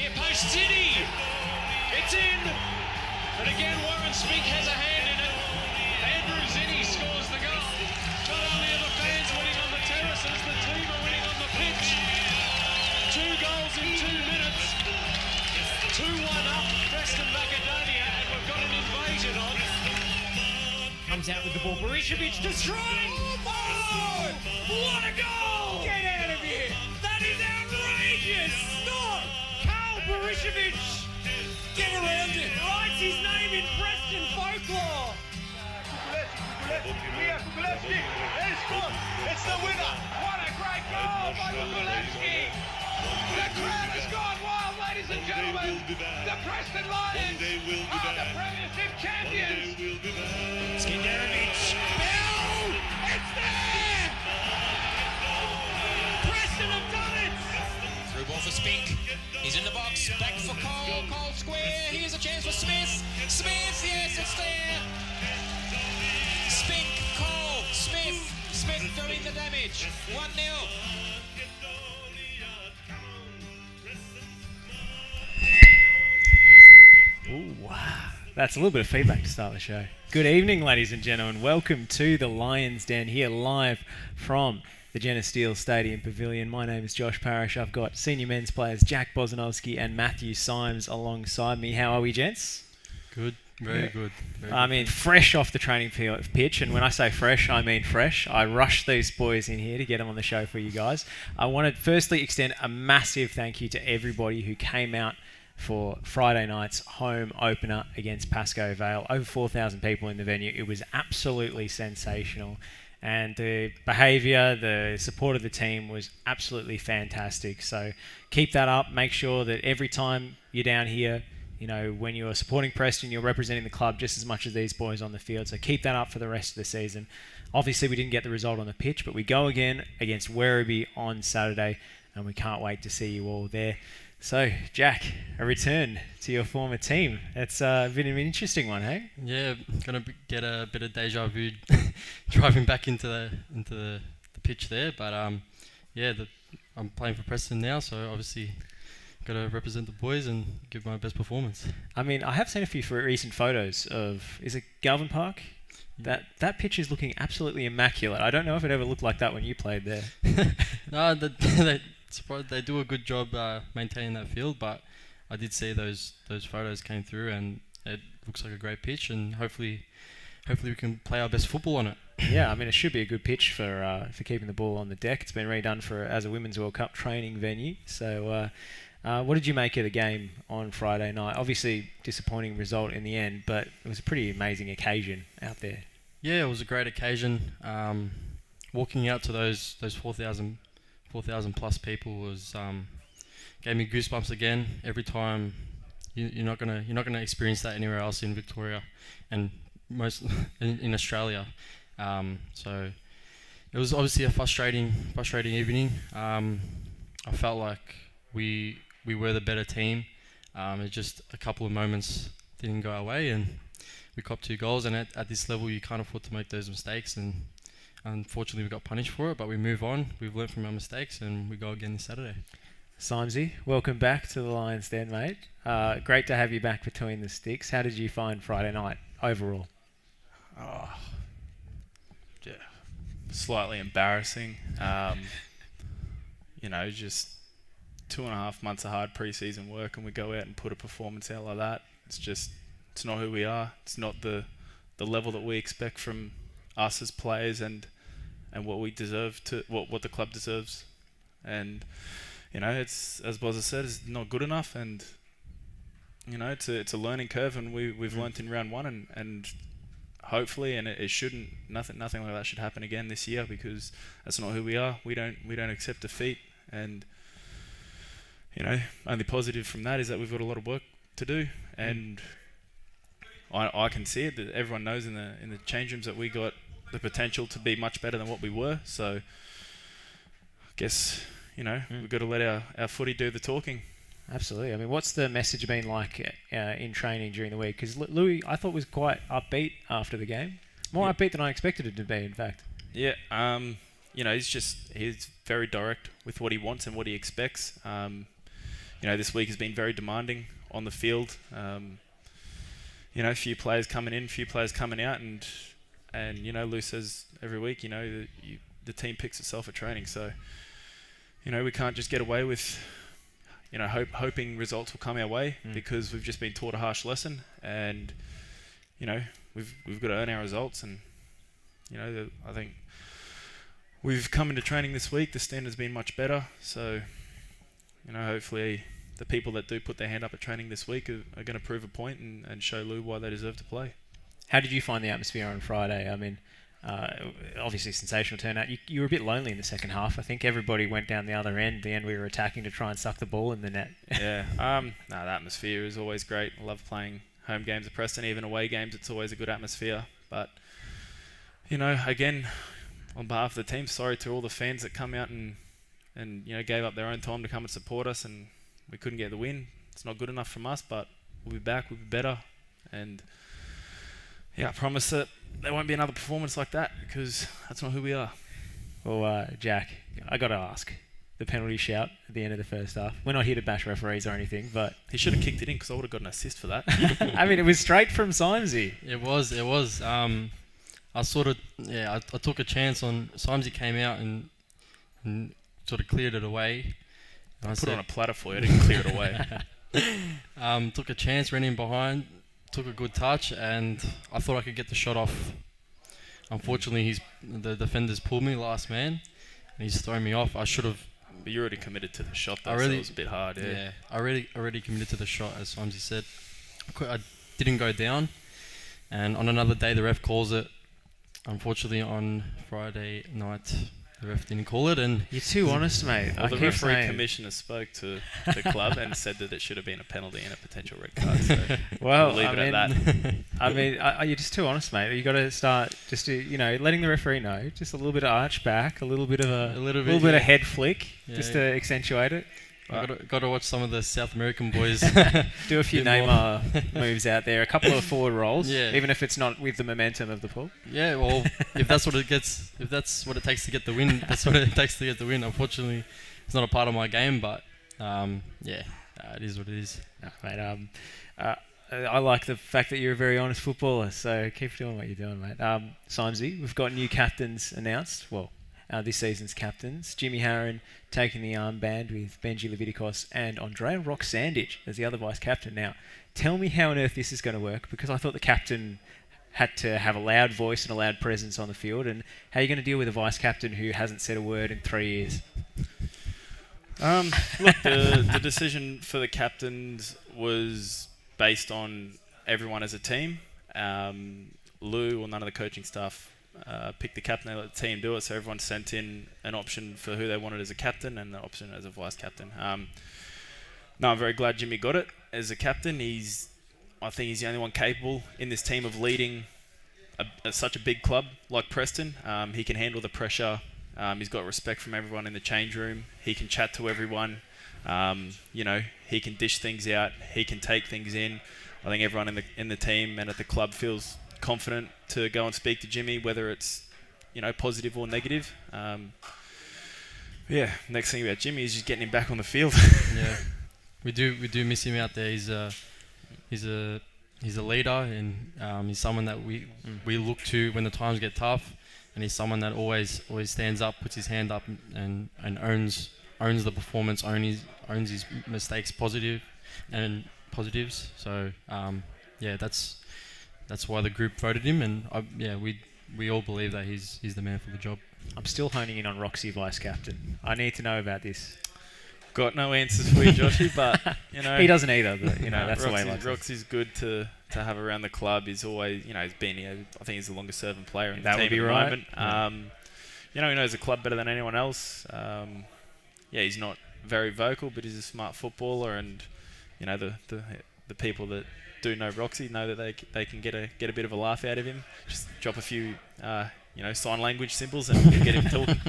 Near post City. It's in. And again, Werribee has a hand in it. Andrew Zinni scores the goal. Not only are the fans winning on the terraces, the team are winning on the pitch. 2 goals in 2 minutes. 2-1 up, Preston Macedonia, and we've got an invasion on. Comes out with the ball. Bozinovski destroying. Oh! What a goal! Get out of here! That is outrageous! Stop! Carl Bozinovski! Get around it! Writes his name in Preston folklore! Kukulevski! It's good! It's the winner! What a great goal by Kukulevski! The crowd has gone wild, ladies and gentlemen! The Preston Lions are the Premiership champions! Skinderovich! Bell! It's there! Preston have done it! Through ball for Spink. He's in the box. Back for Cole. Cole square. Here's a chance for Smith. Smith, yes, it's there. Spink, Cole, Smith. Smith doing the damage. 1-0. Ooh, that's a little bit of feedback to start the show. Good evening, ladies and gentlemen. Welcome to the Lions Den here live from the Jenna Steele Stadium Pavilion. My name is Josh Parish. I've got senior men's players Jack Bozinovski and Matthew Symes alongside me. How are we, gents? Good, very good. I mean, fresh off the training pitch, and when I say fresh, I mean fresh. I rushed these boys in here to get them on the show for you guys. I want to firstly extend a massive thank you to everybody who came out for Friday night's home opener against Pascoe Vale. Over 4,000 people in the venue. It was absolutely sensational. And the behaviour, the support of the team was absolutely fantastic. So keep that up. Make sure that every time you're down here, you know, when you're supporting Preston, you're representing the club just as much as these boys on the field. So keep that up for the rest of the season. Obviously, we didn't get the result on the pitch, but we go again against Werribee on Saturday, and we can't wait to see you all there. So, Jack, a return to your former team. It's been an interesting one, hey? Yeah, gonna get a bit of deja vu driving back into the pitch there, but yeah, I'm playing for Preston now, so obviously got to represent the boys and give my best performance. I mean, I have seen a few recent photos of, is it Galvin Park? That pitch is looking absolutely immaculate. I don't know if it ever looked like that when you played there. No, they do a good job maintaining that field, but I did see those photos came through, and it looks like a great pitch, and hopefully we can play our best football on it. Yeah, I mean, it should be a good pitch for keeping the ball on the deck. It's been redone as a Women's World Cup training venue. So what did you make of the game on Friday night? Obviously, disappointing result in the end, but it was a pretty amazing occasion out there. Yeah, it was a great occasion. Walking out to those 4,000 plus people was gave me goosebumps again. Every time you're not gonna experience that anywhere else in Victoria, and most in Australia. So it was obviously a frustrating evening. I felt like we were the better team. It just a couple of moments didn't go our way, and we copped 2 goals. And at this level, you can't afford to make those mistakes. And unfortunately, we got punished for it, but we move on. We've learned from our mistakes, and we go again this Saturday. Symesy, welcome back to the Lions Den, mate. Great to have you back between the sticks. How did you find Friday night overall? Oh, yeah, slightly embarrassing. You know, just 2.5 months of hard pre-season work, and we go out and put a performance out like that. It's not who we are. It's not the level that we expect from us as players, and what we deserve to what the club deserves. And you know, it's, as Bozza said, it's not good enough, and you know, it's a learning curve, and we've learnt in round 1, and hopefully, and it shouldn't, nothing like that should happen again this year, because that's not who we are. We don't accept defeat, and you know, only positive from that is that we've got a lot of work to do, and I can see it, that everyone knows in the change rooms that we got the potential to be much better than what we were. So I guess, you know, we've got to let our footy do the talking. Absolutely. I mean, what's the message been like in training during the week? Because Louis, I thought, was quite upbeat after the game. More upbeat than I expected it to be, in fact. Yeah. You know, he's very direct with what he wants and what he expects. this week has been very demanding on the field. A few players coming in, a few players coming out, and Lou says every week, the team picks itself at training. So, we can't just get away with, hoping results will come our way because we've just been taught a harsh lesson, and we've got to earn our results. And I think we've come into training this week. The standard's been much better. So, hopefully the people that do put their hand up at training this week are going to prove a point and show Lou why they deserve to play. How did you find the atmosphere on Friday? I mean, obviously sensational turnout. You were a bit lonely in the second half. I think everybody went down the other end. The end we were attacking to try and suck the ball in the net. Yeah. The atmosphere is always great. I love playing home games at Preston. Even away games, it's always a good atmosphere. But, again, on behalf of the team, sorry to all the fans that come out and gave up their own time to come and support us, and we couldn't get the win. It's not good enough from us, but we'll be back. We'll be better. And I promise that there won't be another performance like that because that's not who we are. Well, Jack, I got to ask. The penalty shout at the end of the first half. We're not here to bash referees or anything, but he should have kicked it in because I would have got an assist for that. I mean, it was straight from Symesy. It was. I took a chance on Symesy, came out and sort of cleared it away. And I put it on a platter for you. I didn't clear it away. Took a chance, ran in behind, took a good touch, and I thought I could get the shot off. Unfortunately, the defenders pulled me, last man, and he's thrown me off. I should have. But you already committed to the shot, though, so it was a bit hard. Yeah, I already committed to the shot, as Symesy said. I didn't go down, and on another day the ref calls it. Unfortunately, on Friday night, the ref didn't call it, and you're too honest, mate. Well, the referee commissioner spoke to the club and said that it should have been a penalty and a potential red card. So we'll leave it at that. I mean, you're just too honest, mate. You got to start just letting the referee know, just a little bit of arch back, a little bit of of head flick, just to accentuate it. Got to watch some of the South American boys do a few Neymar moves out there, a couple of forward rolls, even if it's not with the momentum of the pull. Yeah, well, if that's what it takes to get the win, that's what it takes to get the win. Unfortunately, it's not a part of my game, but it is what it is. No, mate, I like the fact that you're a very honest footballer, so keep doing what you're doing, mate. Symesy, we've got new captains announced. Well, this season's captains. Jimmy Harron taking the armband with Benji Leviticos and Andrea Rock-Sandage as the other vice-captain. Now, tell me how on earth this is going to work, because I thought the captain had to have a loud voice and a loud presence on the field, and how are you going to deal with a vice-captain who hasn't said a word in 3 years? Look, the decision for the captains was based on everyone as a team. Lou, or none of the coaching staff, picked the captain. They let the team do it, so everyone sent in an option for who they wanted as a captain and an option as a vice captain. I'm very glad Jimmy got it as a captain. I think he's the only one capable in this team of leading such a big club like Preston. He can handle the pressure. He's got respect from everyone in the change room. He can chat to everyone. He can dish things out. He can take things in. I think everyone in the team and at the club feels confident to go and speak to Jimmy, whether it's positive or negative. Next thing about Jimmy is just getting him back on the field. Yeah, we do miss him out there. He's a leader, and he's someone that we look to when the times get tough, and he's someone that always stands up, puts his hand up, and owns the performance, owns his mistakes, positives. So that's why the group voted him, and we all believe that he's the man for the job. I'm still honing in on Roxy vice captain. I need to know about this. Got no answers for you, Joshy, but he doesn't either. But that's the way. Roxy's good to have around the club. He's always he's been here. I think he's the longest serving player in the team at the moment. He knows the club better than anyone else. He's not very vocal, but he's a smart footballer, and the people that do know Roxy know that they can get a bit of a laugh out of him. Just drop a few sign language symbols and get him talking.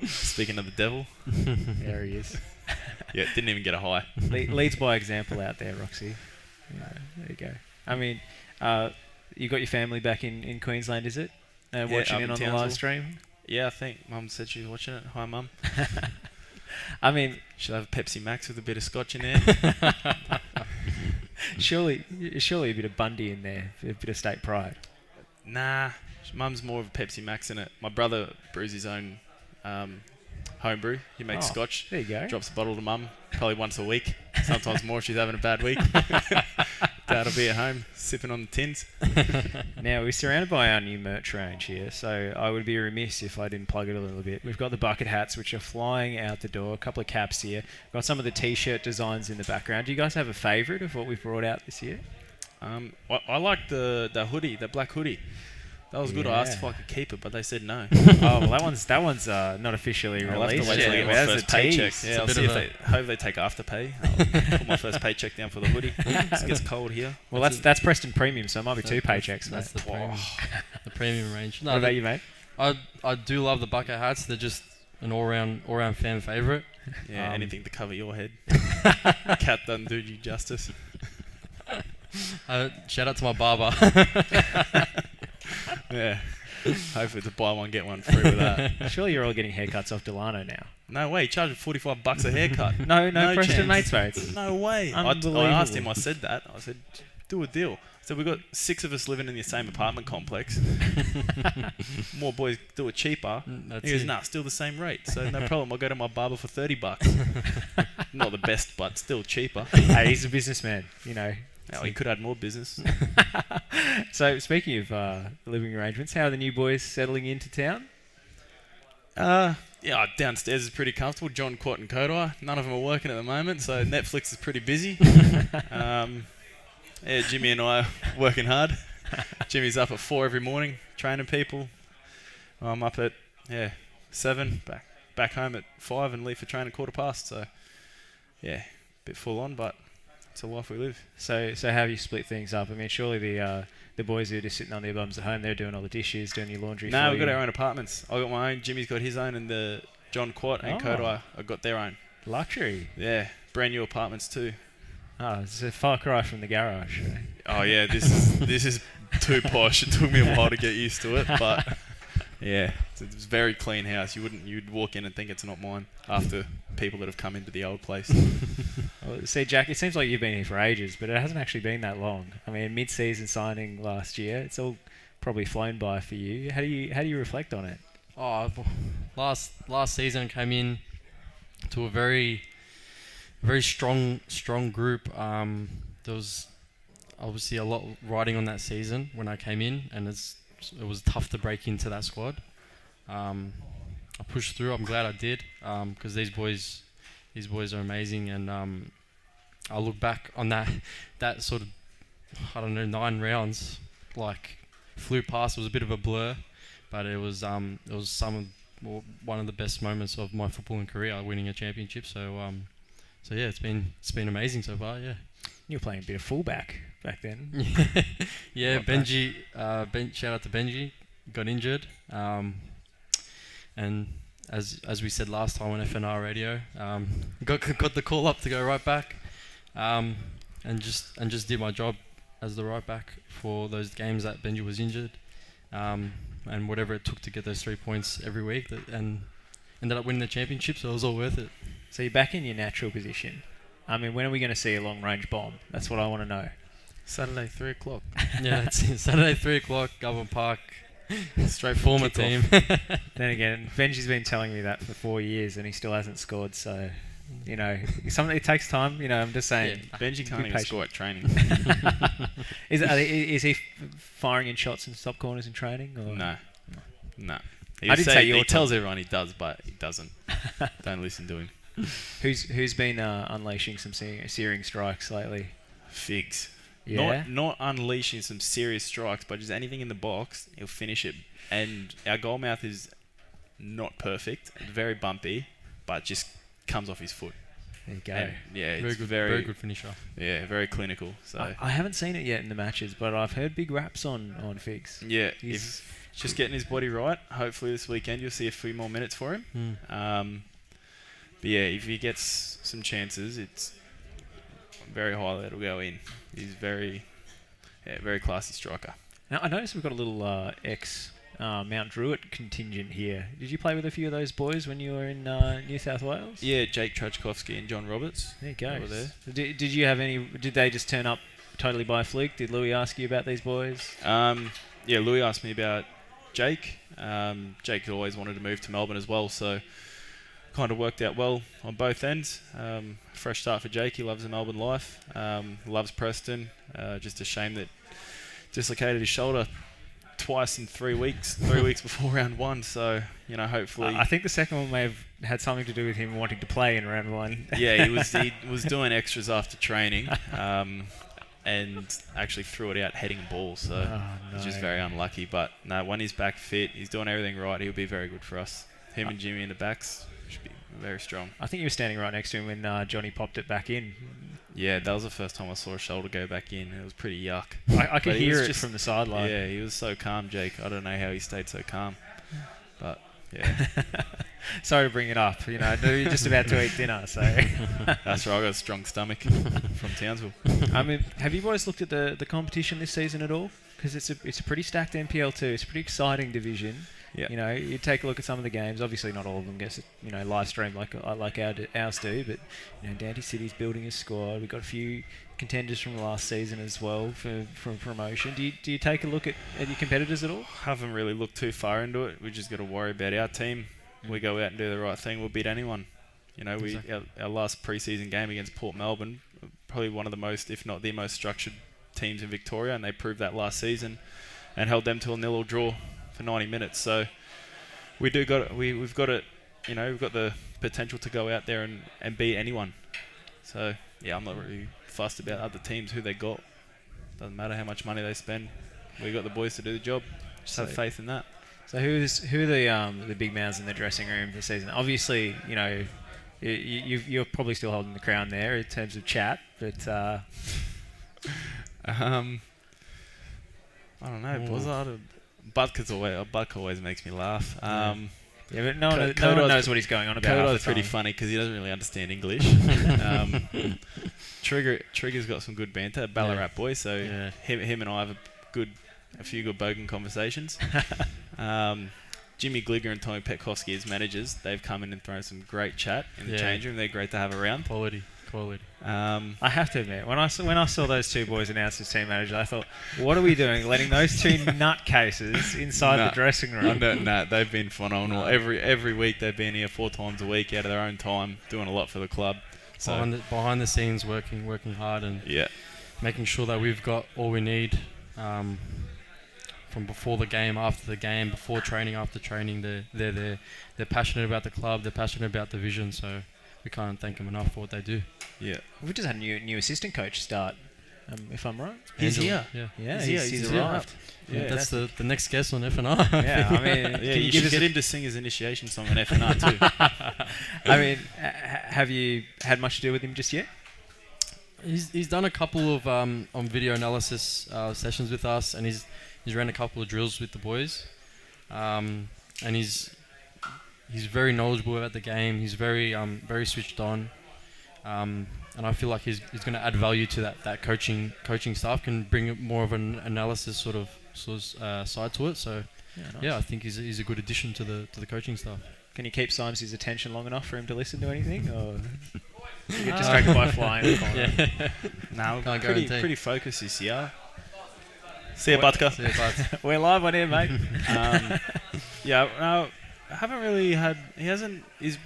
Speaking of the devil. There he is. Yeah, didn't even get a high. Leads by example out there, Roxy. There you go. I mean, you got your family back in Queensland, is it? Watching in on the live stream? Yeah, I think Mum said she was watching it. Hi, Mum. I mean, She'll have a Pepsi Max with a bit of scotch in there. surely a bit of Bundy in there, a bit of state pride. Nah, Mum's more of a Pepsi Max in it. My brother brews his own home brew. He makes scotch. There you go. Drops a bottle to Mum probably once a week. Sometimes more if she's having a bad week. Dad will be at home sipping on the tins. Now, we're surrounded by our new merch range here, so I would be remiss if I didn't plug it a little bit. We've got the bucket hats, which are flying out the door, a couple of caps here. We've got some of the T-shirt designs in the background. Do you guys have a favourite of what we've brought out this year? I like the hoodie, the black hoodie. That was good. I asked if I could keep it, but they said no. Oh, well, that one's not officially I'll have to released wait till I yet. get my Where's first the paycheck. tease? Yeah, I'll see if they hope they take afterpay. I'll put my first paycheck down for the hoodie. It gets cold here. Well, that's Preston Premium, so it might be two paychecks, That's mate. the premium range. No, What about you, mate? I do love the bucket hats. They're just an all-round fan favourite. Yeah, anything to cover your head. Cat doesn't do you justice. Shout out to my barber. Yeah. Hopefully to buy one, get one free with that. Surely you're all getting haircuts off Delano now. No way, he charged $45 a haircut. No Preston chance. mates. No way. I asked him, I said that. I said, do a deal. I said, we've got 6 of us living in the same apartment complex. More boys do it cheaper. He goes, nah, still the same rate. So no problem, I'll go to my barber for $30. Not the best, but still cheaper. Hey, he's a businessman, you know. Oh, he could add more business. So, speaking of living arrangements, how are the new boys settling into town? Yeah, downstairs is pretty comfortable. John, Quat and Kodai. None of them are working at the moment, so Netflix is pretty busy. Yeah, Jimmy and I are working hard. Jimmy's up at 4 every morning, training people. I'm up at 7, back home at 5 and leave for training 15:15. So, yeah, a bit full on, but it's a life we live. So how have you split things up? I mean, surely the boys who are just sitting on their bums at home, they're doing all the dishes, doing your laundry. No, we've got our own apartments. I got my own. Jimmy's got his own, and the John Quat and Kodai have got their own. Luxury. Yeah, brand new apartments too. Oh, it's a far cry from the garage. Oh yeah, this is too posh. It took me a while to get used to it, but yeah, it's a very clean house. You'd walk in and think it's not mine after people that have come into the old place. Well, see, Jack, it seems like you've been here for ages, but it hasn't actually been that long. I mean, mid-season signing last year, it's all probably flown by for you. How do you reflect on it? Oh, last season came in to a very strong group. There was obviously a lot riding on that season when I came in, and it was tough to break into that squad. I pushed through. I'm glad I did, because these boys are amazing, and I look back on that sort of, I don't know, 9 rounds, like flew past. It was a bit of a blur, but it was one of the best moments of my footballing career, winning a championship. So yeah, it's been amazing so far. Yeah. You were playing a bit of fullback back then. Yeah, Benji. Shout out to Benji. Got injured, and as we said last time on FNR radio, got the call up to go right back, and just did my job as the right back for those games that Benji was injured, and whatever it took to get those 3 points every week, and ended up winning the championship. So it was all worth it. So you're back in your natural position. I mean, when are we going to see a long-range bomb? That's what I want to know. Saturday, 3 o'clock. Yeah, it's Saturday, 3 o'clock, Government Park. Straight Former team. Then again, Benji's been telling me that for 4 years and he still hasn't scored. So, you know, it takes time. You know, I'm just saying. Yeah, Benji can't even score at training. Is he firing in shots and stop corners in training? Or? No. He tells everyone he does, but he doesn't. Don't listen to him. Who's been unleashing some searing strikes lately? Figs. Yeah. Not unleashing some serious strikes, but just anything in the box, he'll finish it. And our goal mouth is not perfect, very bumpy, but just comes off his foot. There you go. And, yeah, very good finisher. Yeah, very clinical. So I haven't seen it yet in the matches, but I've heard big raps on Figs. Yeah, he's just getting his body right. Hopefully this weekend you'll see a few more minutes for him. But yeah, if he gets some chances, it's very highly it'll go in. He's very classy striker. Now I noticed we've got a little Mount Druitt contingent here. Did you play with a few of those boys when you were in New South Wales? Yeah, Jake Trajkovski and John Roberts. There you go. Over there. Did you have any? Did they just turn up totally by fluke? Did Louis ask you about these boys? Yeah, Louis asked me about Jake. Jake always wanted to move to Melbourne as well, so kind of worked out well on both ends. Fresh start for Jake. He loves the Melbourne life. Loves Preston. Just a shame that dislocated his shoulder twice in 3 weeks. 3 weeks before round one. So hopefully. I think the second one may have had something to do with him wanting to play in round one. Yeah, he was doing extras after training. And actually threw it out heading a ball, so which is very unlucky. But no, when he's back fit, he's doing everything right. He'll be very good for us. Him and Jimmy in the backs should be very strong. I think you were standing right next to him when Johnny popped it back in. Yeah, that was the first time I saw a shoulder go back in. It was pretty yuck. I could hear it from the sideline. Yeah, he was so calm, Jake. I don't know how he stayed so calm. But yeah. Sorry to bring it up. You're just about to eat dinner, so. That's right. I got a strong stomach from Townsville. I mean, have you boys looked at the competition this season at all? Because it's a pretty stacked NPL too. It's a pretty exciting division. Yeah. You take a look at some of the games. Obviously, not all of them get live stream like ours do. But Dante City's building a squad. We've got a few contenders from last season as well for promotion. Do you take a look at your competitors at all? Haven't really looked too far into it. We just got to worry about our team. We go out and do the right thing, we'll beat anyone. Exactly. Our last pre-season game against Port Melbourne, probably one of the most, if not the most structured teams in Victoria, and they proved that last season and held them to a 0-0 draw for 90 minutes. So we've got the potential to go out there and beat anyone. So yeah, I'm not really fussed about other teams who they got. Doesn't matter how much money they spend. We got the boys to do the job. Just have faith in that. So who are the big mouths in the dressing room this season? Obviously, you're probably still holding the crown there in terms of chat, but I don't know. Buck always makes me laugh. Yeah, but no one knows what he's going on about. Kodar's pretty funny because he doesn't really understand English. Trigger's got some good banter, Ballarat boy. So him and I have a few good bogan conversations. Jimmy Gligger and Tommy Petkovsky as managers, they've come in and thrown some great chat in the change room. They're great to have around. Quality. I have to admit, when I saw those two boys announced as team managers, I thought, what are we doing, letting those two nutcases inside the dressing room? No, they've been phenomenal. Every week they've been here 4 times a week out of their own time, doing a lot for the club. So Behind the scenes, working hard and making sure that we've got all we need. From before the game, after the game, before training, after training, they're there. They're passionate about the club. They're passionate about the vision. So we can't thank them enough for what they do. Yeah, we just had a new assistant coach start. If I'm right, he's here. Yeah, he's arrived. Yeah, that's the next guest on FNR. Yeah, I mean, you should get him to sing his initiation song on FNR too. I mean, have you had much to do with him just yet? He's done a couple of on video analysis sessions with us, and he's ran a couple of drills with the boys, and he's very knowledgeable about the game. He's very switched on, and I feel like he's going to add value to that coaching staff. Can bring more of an analysis sort of side to it. So nice. I think he's a good addition to the coaching staff. Can you keep Symes' attention long enough for him to listen to anything, or you get distracted by flying? No, pretty focused this year. See ya, Butker. We're live on here, mate. I haven't really had... He's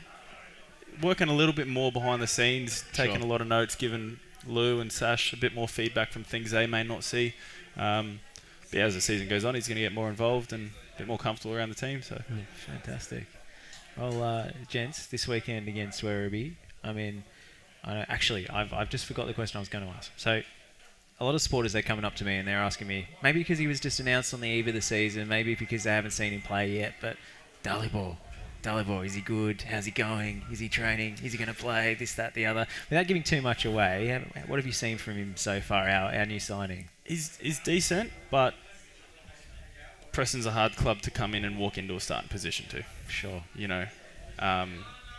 working a little bit more behind the scenes, taking a lot of notes, giving Lou and Sash a bit more feedback from things they may not see. But as the season goes on, he's going to get more involved and a bit more comfortable around the team. So fantastic. Well, gents, this weekend against Werribee, I mean, I've just forgot the question I was going to ask. So, a lot of supporters, they're coming up to me and they're asking me, maybe because he was just announced on the eve of the season, maybe because they haven't seen him play yet, but Dalibor, is he good? How's he going? Is he training? Is he going to play? This, that, the other. Without giving too much away, what have you seen from him so far, our new signing? He's decent, but Preston's a hard club to come in and walk into a starting position to. Sure.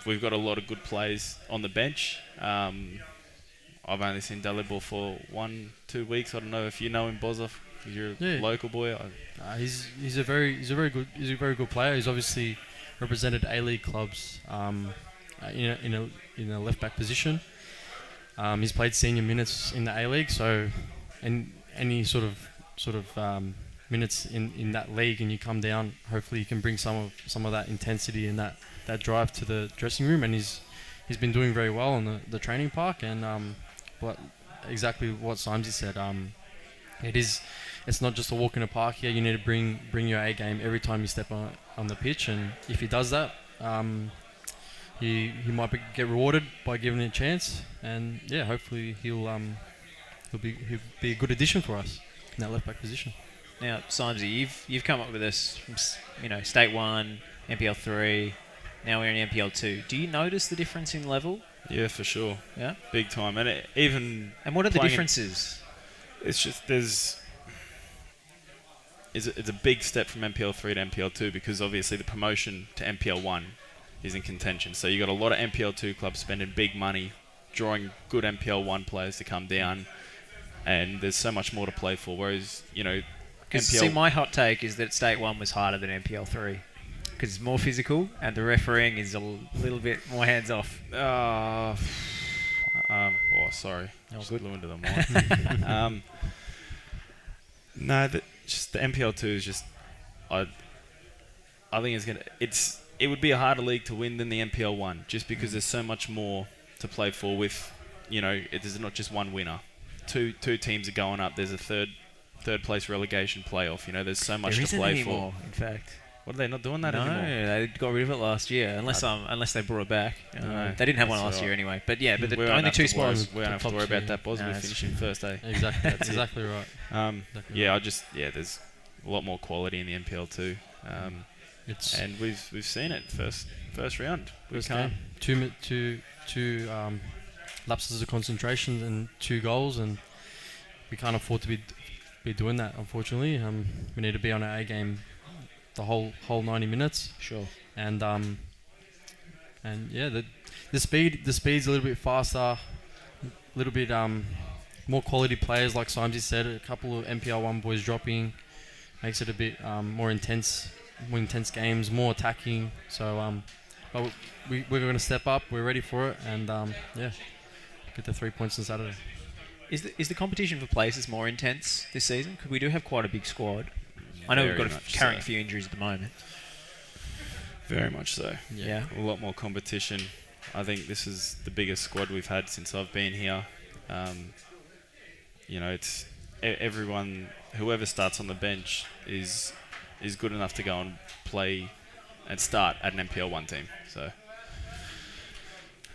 We've got a lot of good players on the bench. I've only seen Dalibor for 1-2 weeks. I don't know if you know him, Bozov. You're a Yeah. local boy. He's a very good player. He's obviously represented A-League clubs in a left back position. He's played senior minutes in the A-League, so and any sort of minutes in that league, and you come down, hopefully you can bring some of that intensity and that drive to the dressing room. And he's been doing very well on the training park. And exactly what Symes said. It's not just a walk in the park here. You need to bring your A game every time you step on the pitch, and if he does that, he might get rewarded by giving it a chance. And yeah, hopefully he'll be a good addition for us in that left back position. Now, Symesy, you've come up with this from State 1, NPL 3, now we're in NPL 2. Do you notice the difference in level? Yeah, for sure. Yeah? Big time. And And what are the differences? It's just it's a big step from NPL 3 to NPL 2, because obviously the promotion to NPL 1 is in contention. So you got a lot of NPL 2 clubs spending big money, drawing good NPL 1 players to come down, and there's so much more to play for. Whereas, See, my hot take is that State 1 was harder than NPL 3 because it's more physical and the refereeing is a little bit more hands off. Sorry. Oh, Just good. blew into the mic. No, just the NPL 2 is just... I think it would be a harder league to win than the NPL 1, just because there's so much more to play for with, there's not just one winner. Two teams are going up. There's a third place relegation playoff. There's so much to play anymore, for. In fact. What, are they not doing that anymore? No, they got rid of it last year, unless they brought it back. No, they didn't have one that's last year right. anyway. But yeah, but We the won't only have two to worry- spots. We don't have to top worry about two. that, boss. No, We're it's- finishing first, eh? Exactly, that's exactly right. Exactly right. There's a lot more quality in the NPL 2. And we've seen it first round. First game. Two lapses of concentration and 2 goals, and we can't afford to be doing that, unfortunately. We need to be on our A game the whole 90 minutes. Sure. And yeah, the speed's a little bit faster, a little bit more quality players, like Symes said. A couple of NPL 1 boys dropping makes it a bit more intense games, more attacking. So but we're going to step up. We're ready for it, and get the 3 points on Saturday. Is the competition for places more intense this season? Because we do have quite a big squad. I know we've got carrying a few injuries at the moment. Very much so. Yeah. A lot more competition. I think this is the biggest squad we've had since I've been here. It's everyone, whoever starts on the bench is good enough to go and play and start at an NPL 1 team. So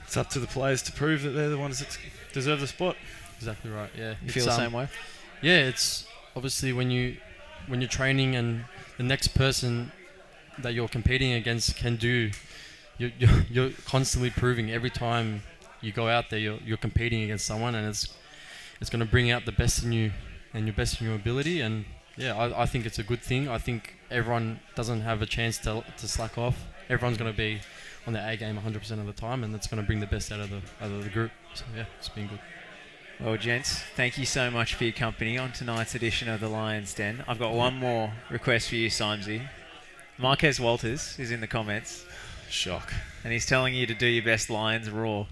it's up to the players to prove that they're the ones that deserve the spot. Exactly right. Yeah. You feel the same way? Yeah. It's obviously when you're training and the next person that you're competing against can do, you're constantly proving every time you go out there. You're competing against someone, and it's going to bring out the best in you and your best in your ability. And yeah, I think it's a good thing. I think everyone doesn't have a chance to slack off. Everyone's going to be on their A game 100% of the time, and that's going to bring the best out of the group. So yeah, it's been good. Well, gents, thank you so much for your company on tonight's edition of the Lions Den. I've got one more request for you, Symesy. Marquez Walters is in the comments. Shock. And he's telling you to do your best Lions roar.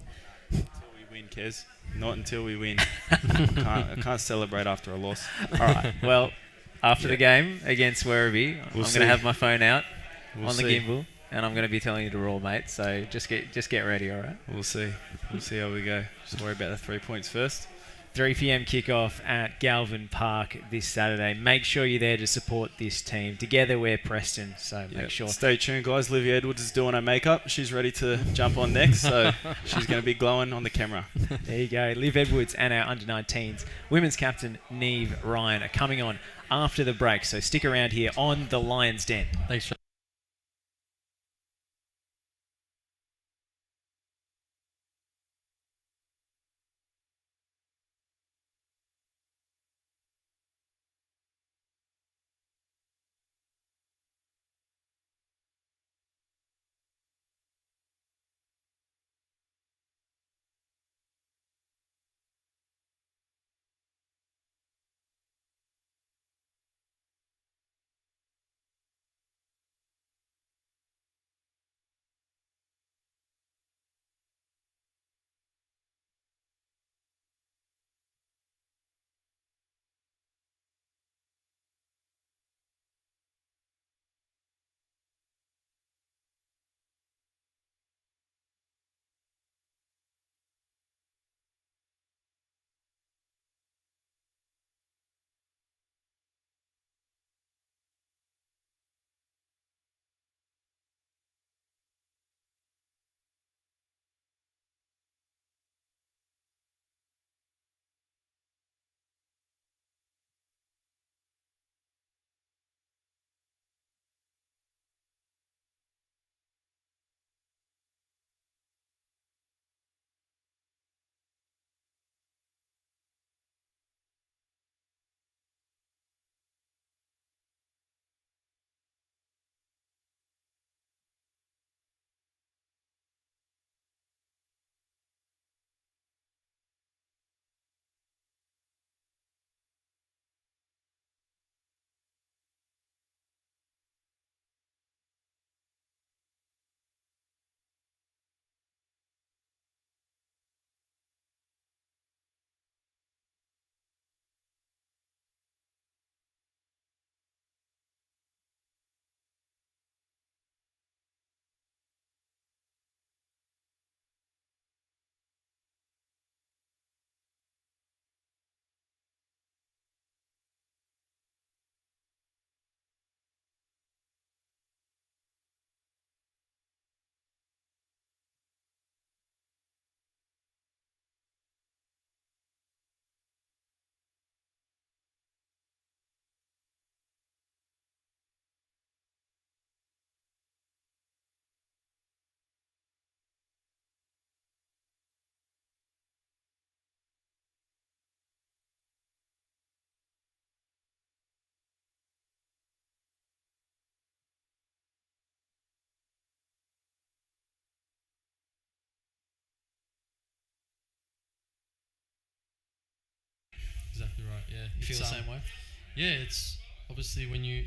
Until we win, Kez. Not until we win. I can't celebrate after a loss. All right. Well, after the game against Werribee, I'm going to have my phone out on the gimbal, and I'm going to be telling you to roar, mate. So just get ready, all right? We'll see. We'll see how we go. Just worry about the 3 points first. 3 p.m. kickoff at Galvin Park this Saturday. Make sure you're there to support this team. Together we're Preston, so make sure. Stay tuned, guys. Liv Edwards is doing her makeup. She's ready to jump on next, so she's going to be glowing on the camera. There you go. Liv Edwards and our under-19s. Women's captain, Niamh Ryan, are coming on after the break, so stick around here on the Lions Den. Thanks, right. Yeah. You feel the same way? Yeah, it's obviously when you.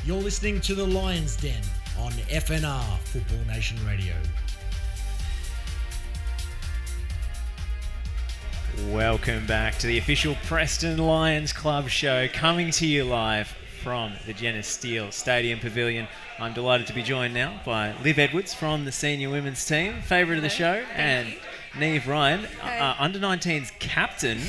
You're listening to The Lions Den on FNR Football Nation Radio. Welcome back to the official Preston Lions Club show, coming to you live from the Genesis Steel Stadium Pavilion. I'm delighted to be joined now by Liv Edwards from the senior women's team, favourite of the show, and Niamh Ryan, under-19's captain.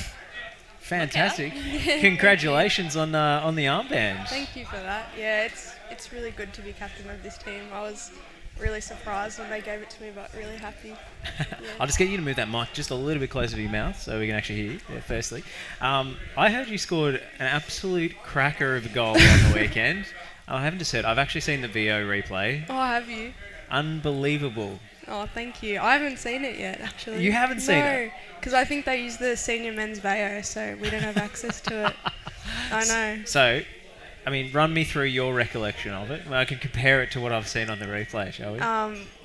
Fantastic! Congratulations on the armband. Thank you for that. Yeah, it's really good to be captain of this team. I was really surprised when they gave it to me, but really happy. Yeah. I'll just get you to move that mic just a little bit closer to your mouth so we can actually hear you. Yeah, firstly, I heard you scored an absolute cracker of a goal on the weekend. I haven't just heard. I've actually seen the VO replay. Oh, have you? Unbelievable. Oh, thank you. I haven't seen it yet, actually. You haven't seen it? No, because I think they use the senior men's VO, so we don't have access to it. I know. So, I mean, run me through your recollection of it. I can compare it to what I've seen on the replay, shall we?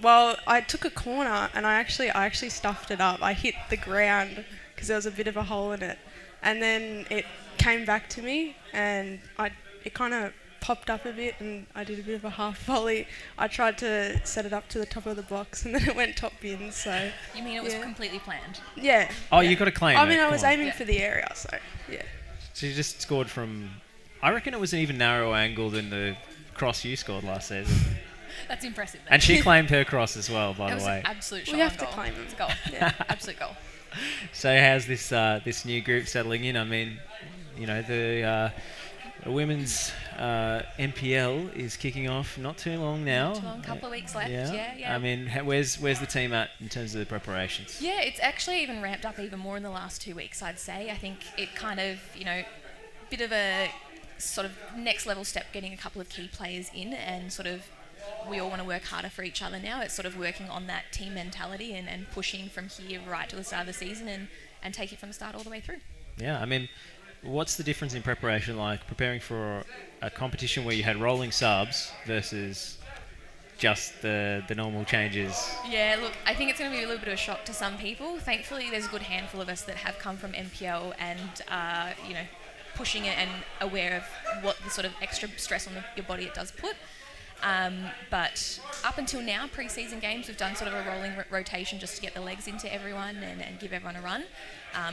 Well, I took a corner and I actually stuffed it up. I hit the ground because there was a bit of a hole in it, and then it came back to me and it kind of popped up a bit and I did a bit of a half volley. I tried to set it up to the top of the box and then it went top bin. So you mean it was completely planned? Yeah. Oh, yeah. you got a claim. I mean, I was aiming for the area, so yeah. So you just scored from. I reckon it was an even narrower angle than the cross you scored last season. That's impressive. And she claimed her cross as well, by the way. It was an absolute shot. We have goal. to claim it. It's a goal. Yeah, absolute goal. So how's this new group settling in? I mean, you know, the women's NPL is kicking off not too long now. Not too long, couple of weeks left. Yeah. I mean, where's the team at in terms of the preparations? Yeah, it's actually even ramped up even more in the last 2 weeks, I'd say. I think it kind of, bit of a sort of next level step, getting a couple of key players in, and sort of we all want to work harder for each other now. It's sort of working on that team mentality and pushing from here right to the start of the season and take it from the start all the way through. Yeah, I mean, what's the difference in preparation like preparing for a competition where you had rolling subs versus just the normal changes? Yeah, look, I think it's going to be a little bit of a shock to some people. Thankfully, there's a good handful of us that have come from MPL and, pushing it and aware of what the sort of extra stress on your body it does put. But up until now, pre-season games, we've done sort of a rolling rotation just to get the legs into everyone and give everyone a run.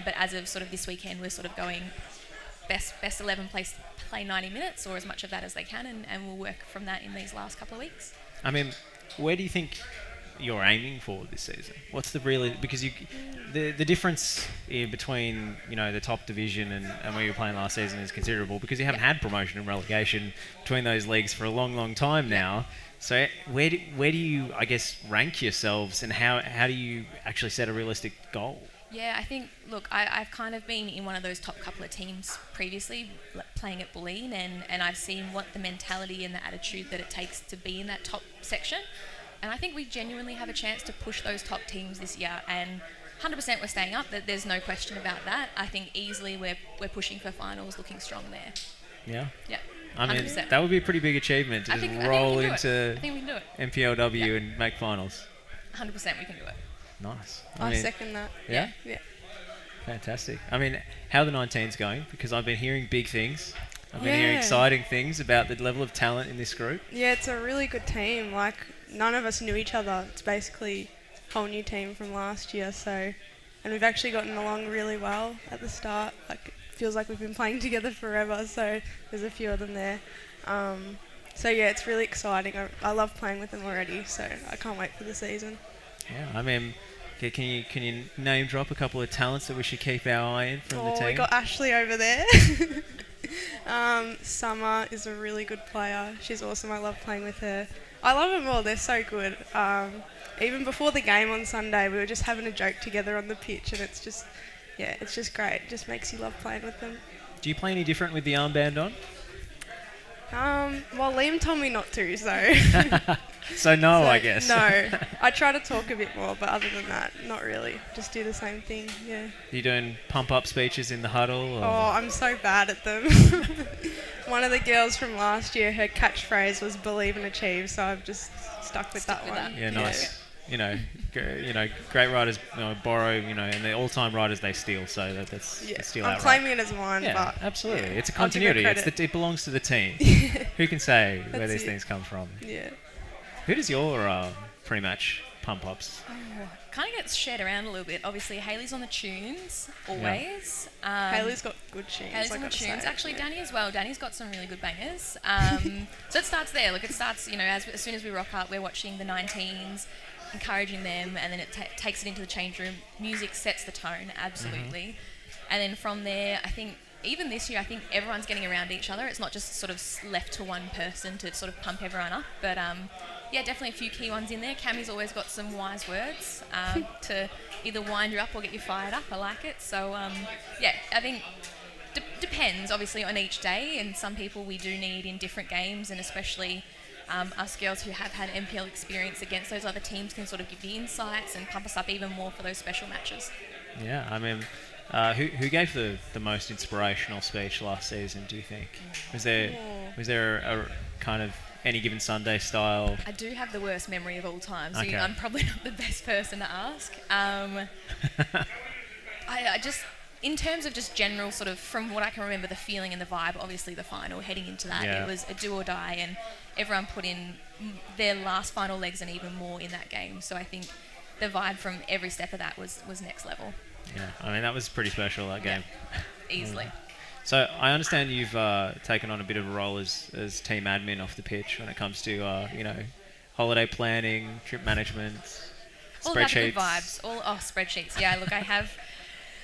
But as of sort of this weekend, we're sort of going best 11 play 90 minutes or as much of that as they can, and we'll work from that in these last couple of weeks. I mean, where do you think you're aiming for this season? What's the really, because the difference between the top division and where you were playing last season is considerable, because you haven't had promotion and relegation between those leagues for a long time now. So where do you, I guess, rank yourselves, and how do you actually set a realistic goal? Yeah, I think, look, I've kind of been in one of those top couple of teams previously, playing at Bulleen, and I've seen what the mentality and the attitude that it takes to be in that top section. And I think we genuinely have a chance to push those top teams this year, and 100% we're staying up. There's no question about that. I think easily we're pushing for finals, looking strong there. Yeah? Yeah. I mean, 100%. that would be a pretty big achievement to just roll into MPLW and make finals. 100% we can do it. Nice. I second that. Yeah? Yeah. Fantastic. I mean, how are the 19s going? Because I've been hearing big things. I've been hearing exciting things about the level of talent in this group. Yeah, it's a really good team. Like, none of us knew each other. It's basically a whole new team from last year. So, and we've actually gotten along really well at the start. Like, feels like we've been playing together forever. So there's a few of them there. So yeah, it's really exciting. I love playing with them already. So I can't wait for the season. Yeah, I mean, can you name drop a couple of talents that we should keep our eye in from the team? We got Ashley over there. Summer is a really good player. She's awesome. I love playing with her. I love them all. They're so good. Even before the game on Sunday, we were just having a joke together on the pitch, and it's just great. It just makes you love playing with them. Do you play any different with the armband on? Well, Liam told me not to, so... So no, I guess. No. I try to talk a bit more, but other than that, not really. Just do the same thing, yeah. You doing pump-up speeches in the huddle? Or? Oh, I'm so bad at them. One of the girls from last year, her catchphrase was "Believe and Achieve," so I've just stuck with that one. Yeah, nice. You know, great writers borrow, and the all-time writers they steal. So that's steal. I'm claiming it as mine, yeah, but absolutely, it's a continuity. It belongs to the team. Who can say where these things come from? Yeah. Who does your pre-match pump-ups? Kind of gets shared around a little bit. Obviously, Hayley's on the tunes always. Hayley's got good tunes. Hayley's on the tunes. Actually, Danny as well. Danny's got some really good bangers. So it starts there. Look, it starts. As soon as we rock up, we're watching the 19s, encouraging them, and then it takes it into the change room. Music sets the tone, absolutely. And then from there, I think even this year, I think everyone's getting around each other. It's not just sort of left to one person to sort of pump everyone up, but yeah, definitely a few key ones in there. Cammie's always got some wise words to either wind you up or get you fired up. I like it. So, yeah, I think depends, obviously, on each day. And some people we do need in different games, and especially us girls who have had MPL experience against those other teams can sort of give the insights and pump us up even more for those special matches. Yeah, I mean, who gave the most inspirational speech last season, do you think? Was there a kind of any given Sunday style? I do have the worst memory of all time, so Okay. I'm probably not the best person to ask. I just, in terms of just general sort of, from what I can remember, the feeling and the vibe, obviously the final, heading into that, Yeah. It was a do or die, and everyone put in their last final legs and even more in that game. So I think the vibe from every step of that was next level. Yeah, I mean, that was pretty special, that game. Easily. So I understand you've taken on a bit of a role as team admin off the pitch when it comes to holiday planning, trip management, All about the spreadsheets. good vibes. Spreadsheets. Yeah, look, I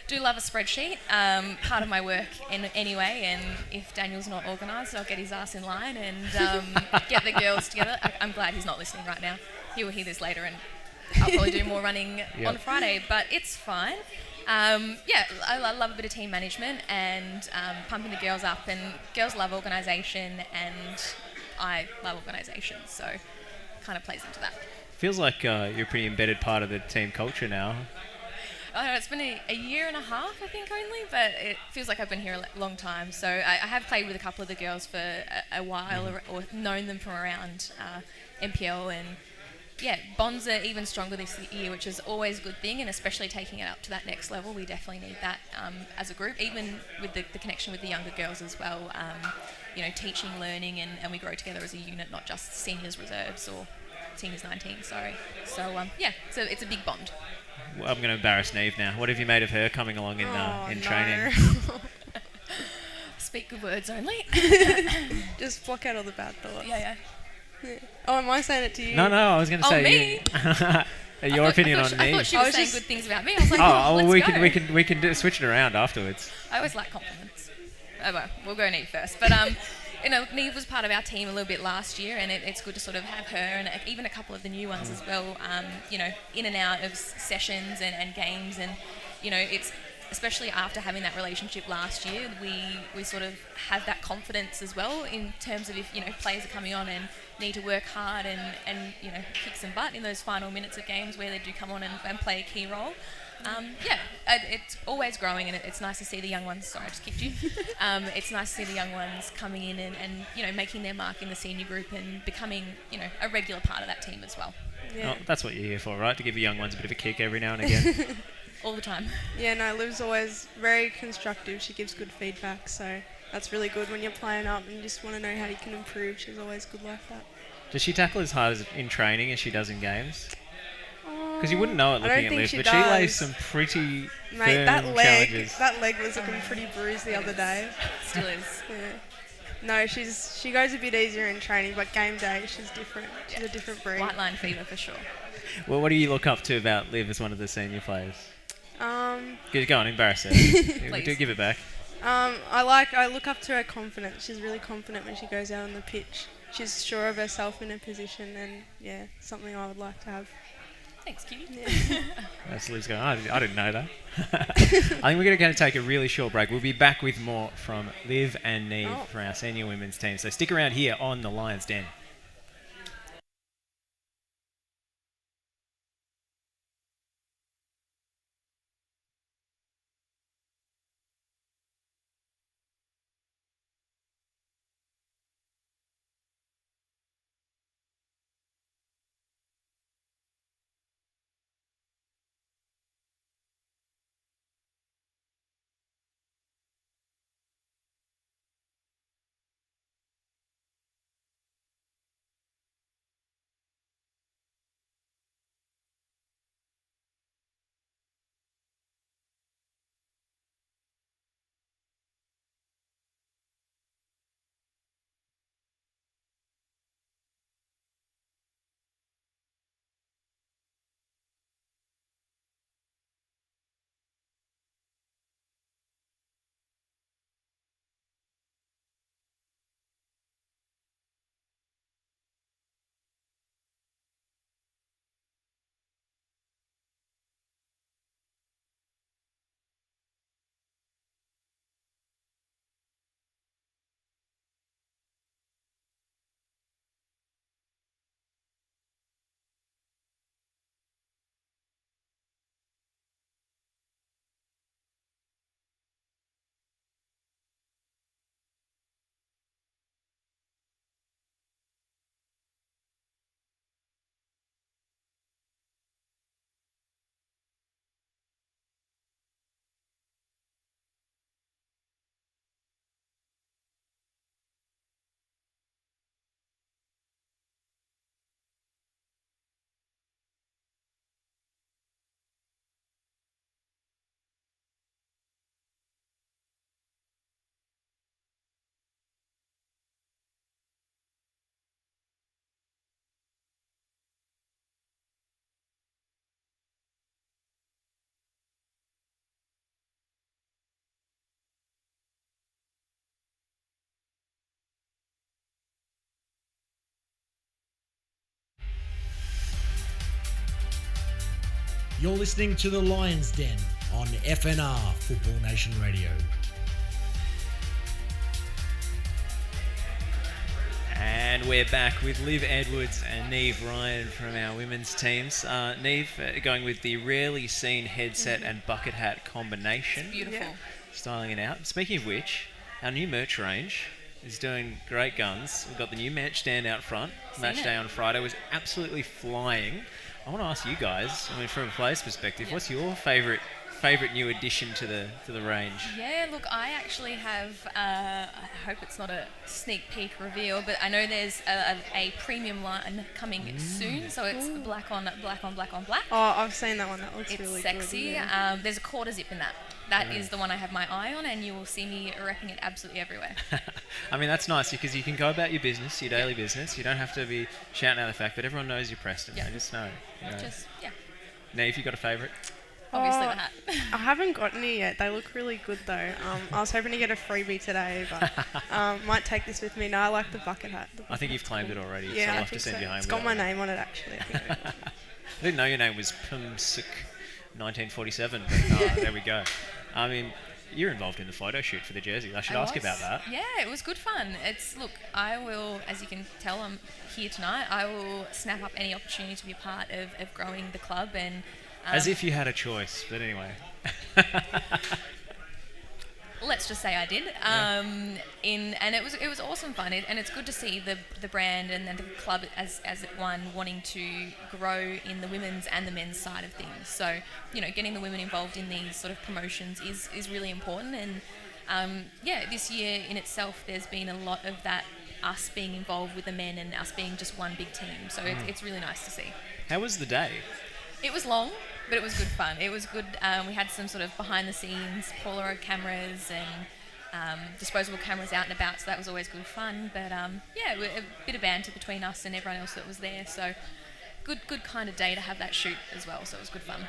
do love a spreadsheet. Part of my work anyway, and if Daniel's not organised, I'll get his ass in line and get the girls together. I'm glad he's not listening right now. He will hear this later, and I'll probably do more running on Friday, but it's fine. I love a bit of team management and pumping the girls up, and girls love organisation and I love organisation, so kind of plays into that. Feels like you're a pretty embedded part of the team culture now. I don't know, it's been a year and a half, I think, only, but it feels like I've been here a long time. So I have played with a couple of the girls for a while, or known them from around MPL, and yeah, bonds are even stronger this year, which is always a good thing, and especially taking it up to that next level, we definitely need that as a group, even with the connection with the younger girls as well, teaching, learning, and we grow together as a unit, not just seniors reserves or seniors 19, sorry. So, so it's a big bond. Well, I'm going to embarrass Niamh now. What have you made of her coming along in training? Speak good words only. Just block out all the bad thoughts. Yeah. Oh, am I saying it to you? No, I was going to say me. Your opinion on I me. thought she was saying good things about me. I was like, we can switch it around afterwards. I always like compliments. Oh, well, we'll go Niamh first. But Niamh was part of our team a little bit last year, and it's good to sort of have her and even a couple of the new ones as well. In and out of sessions and games, and it's especially after having that relationship last year, we sort of have that confidence as well in terms of if players are coming on and need to work hard and kick some butt in those final minutes of games where they do come on and play a key role. It's always growing, and it's nice to see the young ones. Sorry, I just kicked you. It's nice to see the young ones coming in and making their mark in the senior group and becoming a regular part of that team as well. Yeah. Oh, that's what you're here for, right? To give the young ones a bit of a kick every now and again. All the time. Yeah, no, Liv's always very constructive. She gives good feedback, so that's really good when you're playing up and you just want to know how you can improve. She's always good like that. Does she tackle as hard in training as she does in games? Because you wouldn't know it I don't looking at think Liv, she but she lays does. some pretty Mate, firm challenges. that leg was looking pretty bruised the other day. Still is. Yeah. No, she goes a bit easier in training, but game day she's different. She's a different breed. White line fever for sure. Well, what do you look up to about Liv as one of the senior players? Go on, embarrass her. Do give it back. I look up to her confidence. She's really confident when she goes out on the pitch. She's sure of herself in her position, and yeah, something I would like to have. Thanks, Kitty. Yeah. That's Liv's going, I didn't know that. I think we're going to take a really short break. We'll be back with more from Liv and Niamh for our senior women's team. So stick around here on the Lions Den. You're listening to the Lions Den on FNR Football Nation Radio. And we're back with Liv Edwards and Niamh Ryan from our women's teams. Niamh going with the rarely seen headset and bucket hat combination. It's beautiful. Yeah. Styling it out. Speaking of which, our new merch range is doing great guns. We've got the new merch stand out front. Match day on Friday was absolutely flying. I want to ask you guys, from a player's perspective, what's your favourite new addition to the range? Yeah, look, I actually have, I hope it's not a sneak peek reveal, but I know there's a premium line coming soon, so it's black on black on black on black. Oh, I've seen that one. That looks It's really sexy. good. Yeah. There's a quarter zip in that. That is the one I have my eye on, and you will see me repping it absolutely everywhere. I mean, that's nice because you can go about your business, your daily business. You don't have to be shouting out the fact that everyone knows you're Preston. Yeah. They just know. Niamh, you got a favourite? Obviously the hat. I haven't got any yet. They look really good though. I was hoping to get a freebie today, but might take this with me. No, I like the bucket hat. I think you've claimed it already, Yeah, so I'll I have to think send so. you home. It's with got my that. name on it actually. I think. I didn't know your name was Pumsik 1947, but there we go. I mean, you're involved in the photo shoot for the jersey. I should ask about that. Yeah, it was good fun. Look, I will, as you can tell, I'm here tonight. I will snap up any opportunity to be a part of growing the club and. As if you had a choice, but anyway. Let's just say I did. And it was awesome fun, and it's good to see the brand and the club as one wanting to grow in the women's and the men's side of things. So getting the women involved in these sort of promotions is really important. And this year in itself, there's been a lot of that, us being involved with the men and us being just one big team. So it's really nice to see. How was the day? It was long, but it was good fun. It was good. We had some sort of behind-the-scenes Polaroid cameras and disposable cameras out and about, so that was always good fun. But yeah, a bit of banter between us and everyone else that was there. So good kind of day to have that shoot as well. So it was good fun.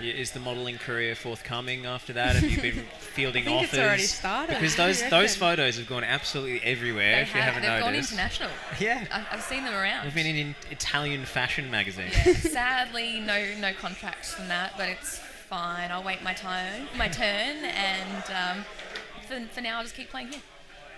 Yeah, is the modelling career forthcoming after that? Have you been fielding I think offers? it's already started. Because those photos have gone absolutely everywhere. If you haven't They've gone noticed, international. yeah, I've seen them around. we've been in Italian fashion magazine. Yeah, sadly, no contracts from that, but it's fine. I'll wait my turn, and for now, I'll just keep playing here.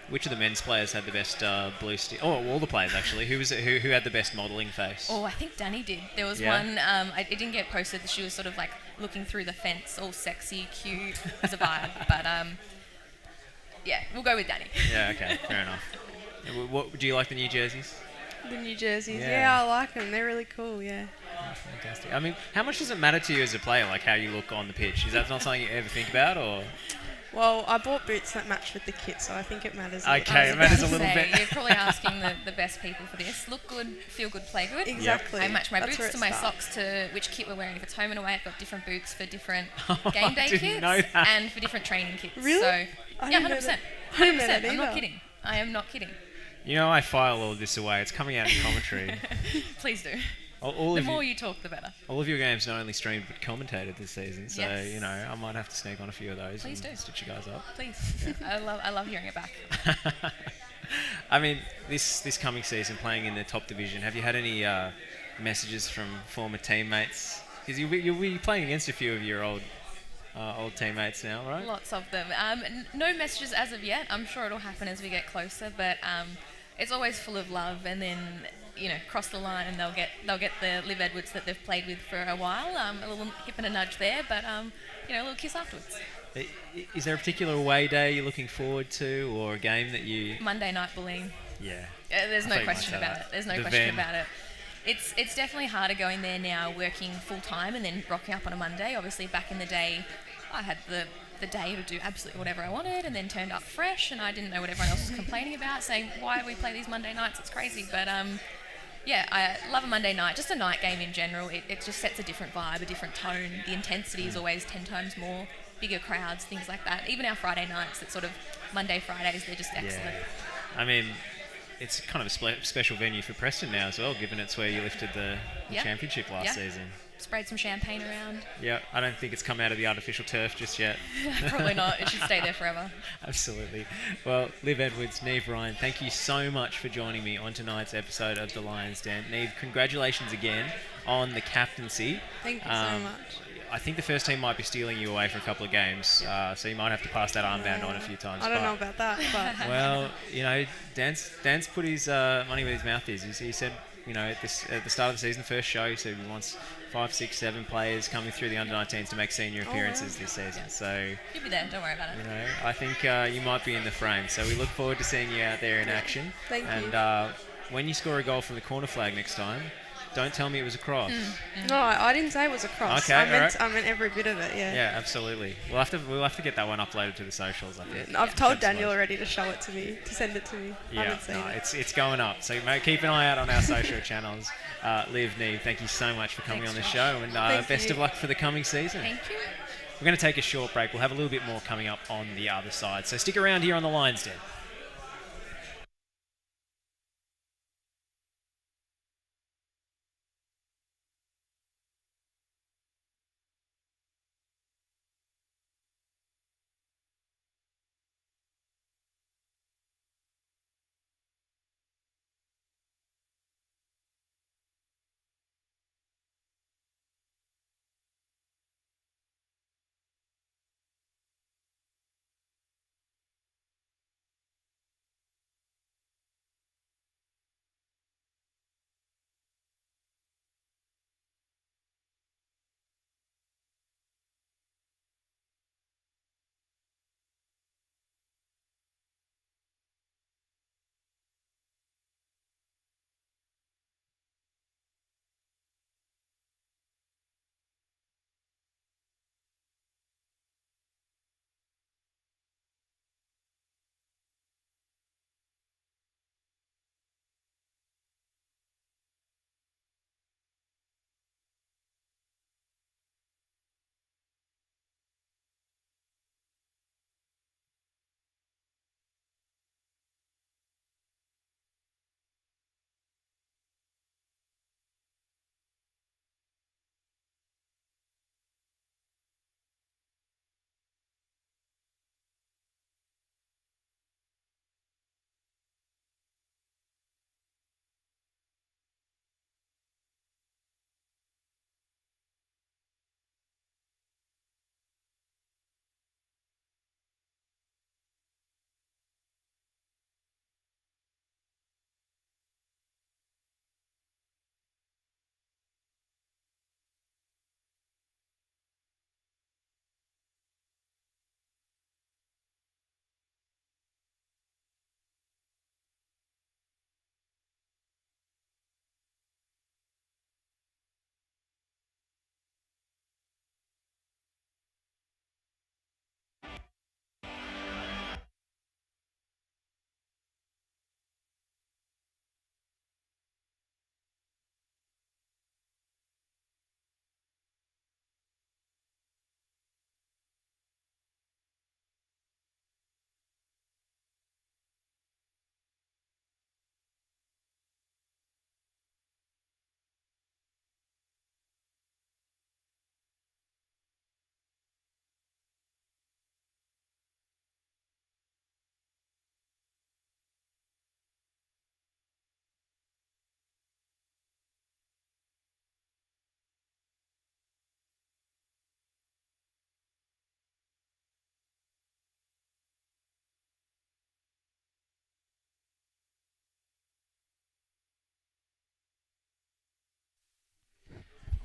Which of the men's players had the best blue steel? Oh, all the players actually. Who was it? Who had the best modelling face? Oh, I think Danny did. There was Yeah. one. It didn't get posted. She was sort of like looking through the fence, all sexy, cute as a vibe. But yeah, we'll go with Danny. Yeah, okay, fair enough. What do you like the new jerseys? The new jerseys. Yeah. Yeah, I like them. They're really cool, yeah. Fantastic. I mean, how much does it matter to you as a player, like how you look on the pitch? Is that not something you ever think about, or? Well, I bought boots that match with the kit, so I think it matters. A little. Okay, it matters a little Say, bit. You're probably asking the best people for this. Look good, feel good, play good. Exactly. I match my That's where boots it to my starts. socks to which kit we're wearing. If it's home and away, I've got different boots for different Oh, game day I didn't kits know that. and for different training kits. Really? So, I yeah, didn't know 100%. that. I didn't know 100%. that I'm not either. kidding. I am not kidding. You know, I file all this away. It's coming out in commentary. Please do. all The of more you, you talk, the better. all of your games not only streamed but commentated this season. So Yes. you know, I might have to sneak on a few of those Please and do. stitch you guys up. Please. I love hearing it back. I mean, this coming season, playing in the top division, have you had any messages from former teammates? Because you'll be playing against a few of your old teammates now, right? Lots of them. No messages as of yet. I'm sure it'll happen as we get closer, but it's always full of love. And then cross the line, and they'll get the Liv Edwards that they've played with for a while. A little hip and a nudge there, but a little kiss afterwards. Is there a particular away day you're looking forward to, or a game that you? Monday night bullying. Yeah. There's I no thought you might question say about that. it. There's no The question Ven. about it. It's definitely harder going there now, working full time and then rocking up on a Monday. Obviously, back in the day, I had the day to do absolutely whatever I wanted, and then turned up fresh, and I didn't know what everyone else was complaining about, saying, why do we play these Monday nights? It's crazy. But yeah, I love a Monday night, just a night game in general. It just sets a different vibe, a different tone. The intensity is always 10 times more, bigger crowds, things like that. Even our Friday nights, it's sort of Monday, Fridays, they're just excellent. Yeah. I mean, it's kind of a special venue for Preston now as well, given it's where you lifted the Yeah. championship last Yeah. season. Sprayed some champagne around. Yeah, I don't think it's come out of the artificial turf just yet. Probably not. It should stay there forever. Absolutely. Well, Liv Edwards, Niamh Ryan, thank you so much for joining me on tonight's episode of The Lions Den. Niamh, congratulations again on the captaincy. Thank you so much. I think the first team might be stealing you away for a couple of games, so you might have to pass that armband on a few times. I don't but- know about that, but Well, Dan's put his money where his mouth is. He said, at the start of the season, first show, he said he wants 5, 6, 7 players coming through the under-19s to make senior appearances this season. So, You'll be there. Don't worry about it. I think you might be in the frame. So we look forward to seeing you out there in action. Thank you. And when you score a goal from the corner flag next time, don't tell me it was a cross. no, I didn't say it was a cross. Okay, I meant every bit of it. Yeah. Yeah, absolutely. We'll have to get that one uploaded to the socials, I think. I've told Absolutely. Daniel already to show it to me, to send it to me. I Yeah, haven't seen no, it. it's going up. So mate, keep an eye out on our social channels. Liv, Niamh, thank you so much for coming Thanks, on the Josh. show, and Thank best you. of luck for the coming season. Thank you. We're going to take a short break. We'll have a little bit more coming up on the other side. So stick around here on the Lions Den.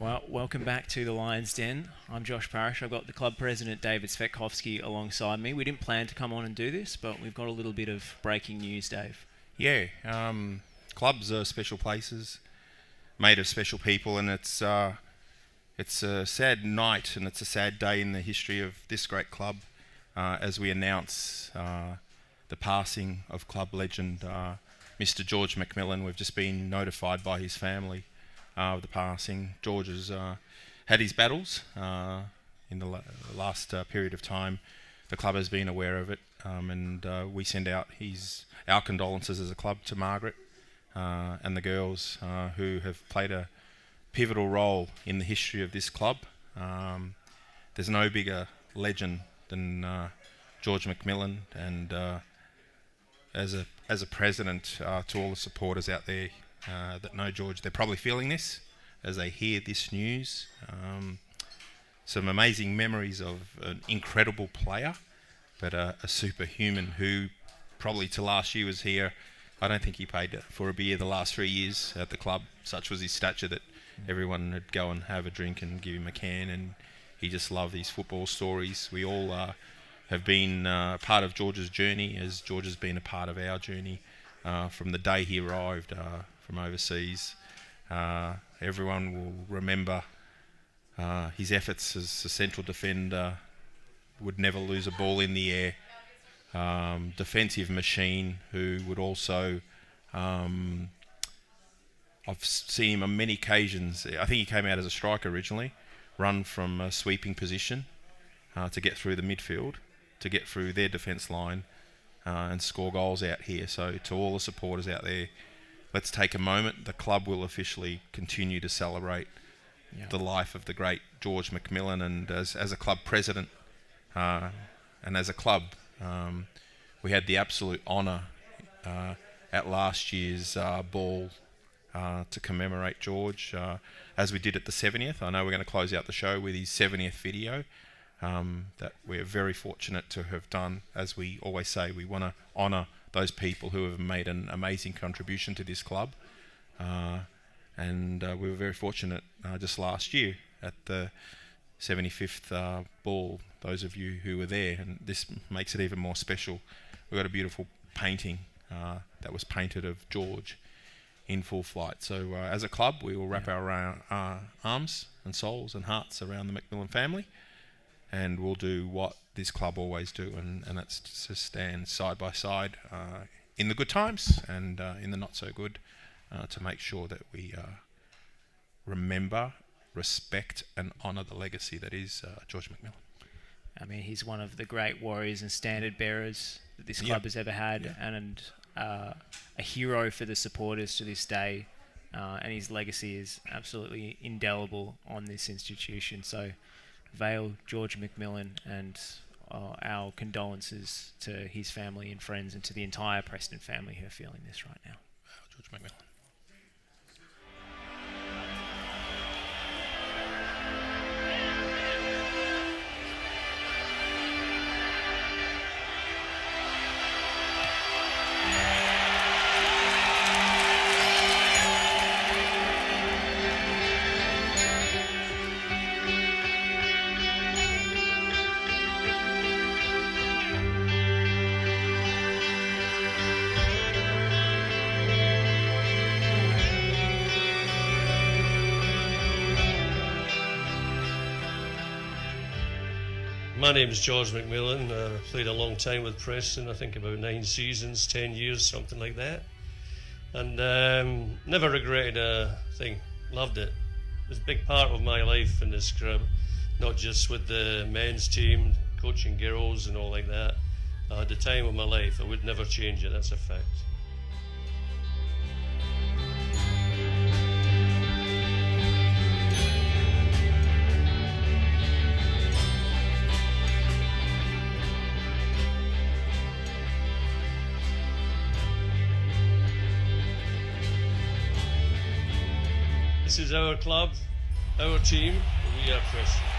Well, welcome back to the Lions Den. I'm Josh Parish. I've got the club president, David Svetkovsky, alongside me. We didn't plan to come on and do this, but we've got a little bit of breaking news, Dave. Yeah, clubs are special places, made of special people, and it's a sad night and it's a sad day in the history of this great club as we announce the passing of club legend Mr. George McMillan. We've just been notified by his family of the passing. George has had his battles in the last period of time. The club has been aware of it, and we send out our condolences as a club to Margaret and the girls who have played a pivotal role in the history of this club. There's no bigger legend than George McMillan, and as a president to all the supporters out there that know George, they're probably feeling this as they hear this news. Some amazing memories of an incredible player, but a superhuman who probably till last year was here. I don't think he paid for a beer the last 3 years at the club. Such was his stature that everyone would go and have a drink and give him a can, and he just loved these football stories. We all have been part of George's journey, as George has been a part of our journey from the day he arrived from overseas. Everyone will remember his efforts as a central defender, would never lose a ball in the air, defensive machine who would also, I've seen him on many occasions. I think he came out as a striker originally, run from a sweeping position to get through the midfield, to get through their defence line and score goals out here. So to all the supporters out there, let's take a moment. The club will officially continue to celebrate the life of the great George McMillan, and as a club president and as a club, we had the absolute honour at last year's ball to commemorate George, as we did at the 70th. I know we're going to close out the show with his 70th video that we're very fortunate to have done. As we always say, we want to honour those people who have made an amazing contribution to this club. And we were very fortunate just last year at the 75th ball, those of you who were there, and this makes it even more special. We've got a beautiful painting that was painted of George in full flight. So as a club, we will wrap our arms and souls and hearts around the McMillan family, and we'll do what this club always do, and that's to stand side by side in the good times and in the not so good, to make sure that we remember, respect and honour the legacy that is George McMillan. I mean, he's one of the great warriors and standard bearers that this club has ever had, and a hero for the supporters to this day, and his legacy is absolutely indelible on this institution. So Vale, George McMillan, and our condolences to his family and friends, and to the entire Preston family who are feeling this right now. George McMillan. My name is George McMillan. Played a long time with Preston, I think about 9 seasons, 10 years, something like that. And never regretted a thing. Loved it. It was a big part of my life in this club, not just with the men's team, coaching girls and all like that. I had the time of my life. I would never change it, that's a fact. This is our club, our team, we are Preston.